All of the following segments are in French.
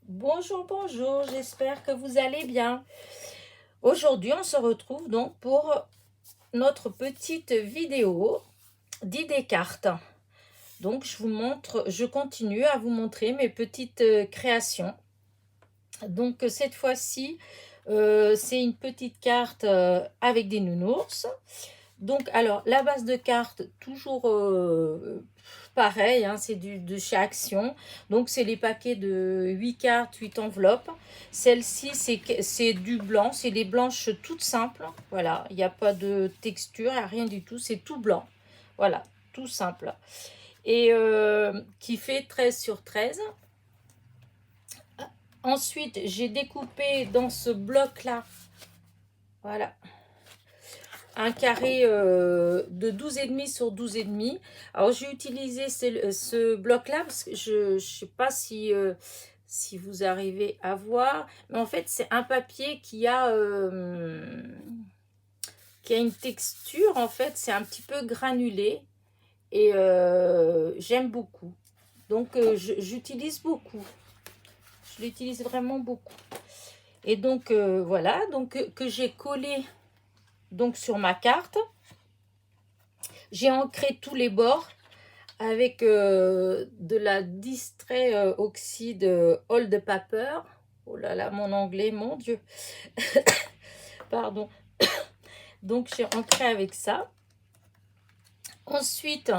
Bonjour, bonjour, j'espère que vous allez bien. Aujourd'hui, on se retrouve donc pour notre petite vidéo d'idées cartes. Donc, je continue à vous montrer mes petites créations. Donc, cette fois-ci, c'est une petite carte avec des nounours. Donc, alors, la base de carte, toujours pareil, hein, c'est de chez Action. Donc, c'est les paquets de 8 cartes, 8 enveloppes. Celle-ci, c'est du blanc, c'est des blanches toutes simples. Voilà, il n'y a pas de texture, il n'y a rien du tout, c'est tout blanc. Voilà, tout simple. Et qui fait 13 sur 13. Ensuite, j'ai découpé dans ce bloc-là, voilà, un carré de 12,5 sur 12,5. Alors, j'ai utilisé ce bloc-là parce que je ne sais pas si vous arrivez à voir. Mais en fait, c'est un papier qui a une texture, en fait, c'est un petit peu granulé. Et j'aime beaucoup. Donc, j'utilise beaucoup. Je l'utilise vraiment beaucoup. Et donc, voilà, donc que j'ai collé donc sur ma carte. J'ai ancré tous les bords avec de la Distrait Oxide Old Paper. Oh là là, mon anglais, mon Dieu. Pardon. Donc, j'ai ancré avec ça. Ensuite,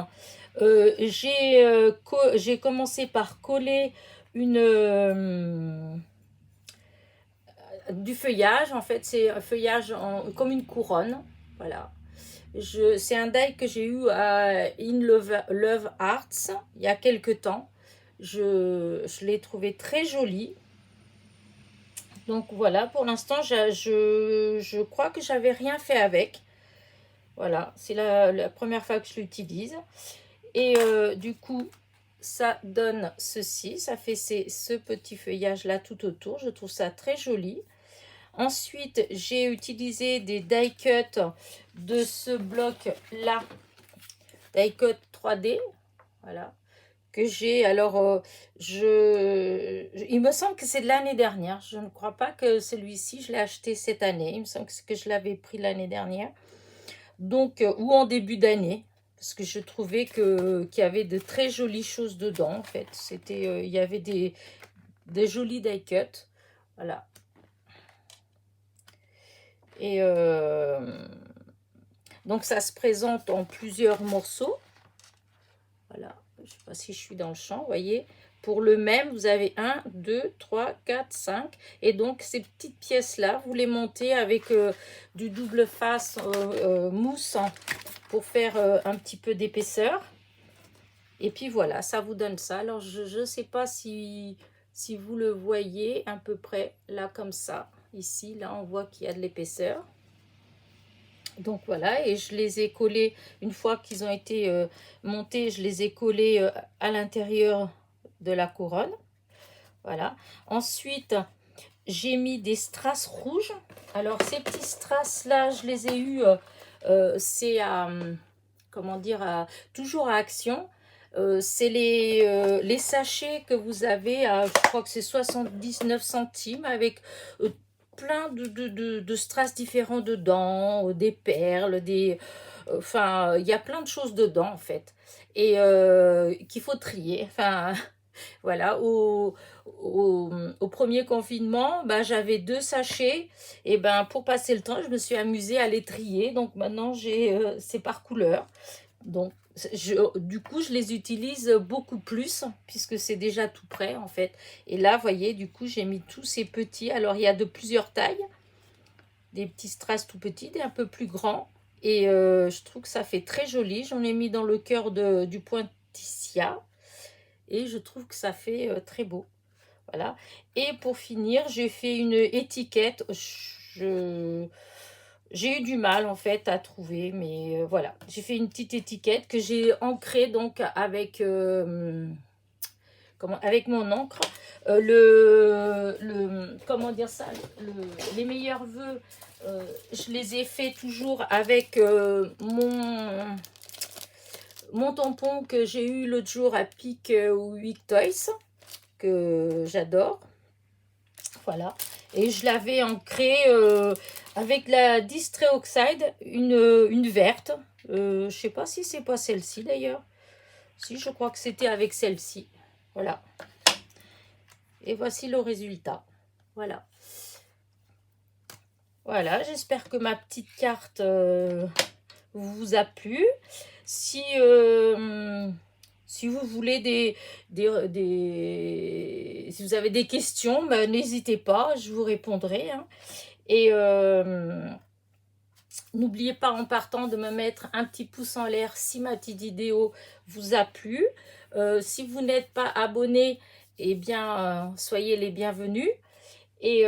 j'ai commencé par coller du feuillage. En fait, c'est un feuillage comme une couronne. Voilà. C'est un die que j'ai eu à In Love Arts il y a quelques temps. Je l'ai trouvé très joli. Donc voilà, pour l'instant, je crois que j'avais rien fait avec. Voilà, c'est la première fois que je l'utilise. Et du coup, ça donne ceci. Ça fait ce petit feuillage-là tout autour. Je trouve ça très joli. Ensuite, j'ai utilisé des die cuts de ce bloc-là, die cut 3D, voilà, que j'ai. Alors, il me semble que c'est de l'année dernière. Je ne crois pas que celui-ci, je l'ai acheté cette année. Il me semble que je l'avais pris l'année dernière. Donc, ou en début d'année, parce que je trouvais qu'il y avait de très jolies choses dedans, en fait. Il y avait des jolis die cuts, voilà. Et donc, ça se présente en plusieurs morceaux. Voilà, je ne sais pas si je suis dans le champ, vous voyez. Pour le même, vous avez 1, 2, 3, 4, 5. Et donc, ces petites pièces-là, vous les montez avec du double face mousse pour faire un petit peu d'épaisseur. Et puis voilà, ça vous donne ça. Alors, je ne sais pas si vous le voyez à peu près là, comme ça. Ici, là, on voit qu'il y a de l'épaisseur. Donc voilà, et je les ai collés, une fois qu'ils ont été montés, je les ai collés à l'intérieur de la couronne. Voilà. Ensuite, j'ai mis des strass rouges. Alors, ces petits strass là, je les ai eus, c'est à, comment dire, toujours à Action. C'est les sachets que vous avez à, je crois que c'est 79 centimes, avec plein de strass différents dedans, des perles, enfin, il y a plein de choses dedans, en fait. Et qu'il faut trier. Enfin, voilà, au premier confinement, ben, j'avais 2 sachets. Et ben, pour passer le temps, je me suis amusée à les trier. Donc maintenant, c'est par couleur. Donc, du coup, je les utilise beaucoup plus puisque c'est déjà tout prêt, en fait. Et là, vous voyez, du coup, j'ai mis tous ces petits. Alors, il y a de plusieurs tailles. Des petits strass tout petits, des un peu plus grands. Et je trouve que ça fait très joli. J'en ai mis dans le cœur du pointillisme. Et je trouve que ça fait très beau. Voilà. Et pour finir, j'ai fait une étiquette. J'ai eu du mal en fait à trouver, mais voilà. J'ai fait une petite étiquette que j'ai ancrée donc avec mon encre. Comment dire ça, les meilleurs vœux, je les ai fait toujours avec mon tampon que j'ai eu l'autre jour à Pic ou Toys, que j'adore. Voilà. Et je l'avais ancré avec la Distray Oxide, une verte. Je sais pas si c'est pas celle-ci d'ailleurs. Si, je crois que c'était avec celle-ci. Voilà. Et voici le résultat. Voilà. Voilà, j'espère que ma petite carte vous a plu. Si vous voulez si vous avez des questions, ben, n'hésitez pas, je vous répondrai. Hein. Et n'oubliez pas en partant de me mettre un petit pouce en l'air si ma petite vidéo vous a plu. Si vous n'êtes pas abonné, eh bien, soyez les bienvenus. Et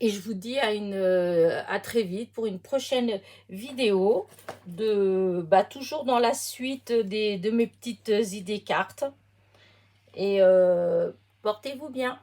je vous dis à très vite pour une prochaine vidéo toujours dans la suite de mes petites idées cartes. Et portez-vous bien.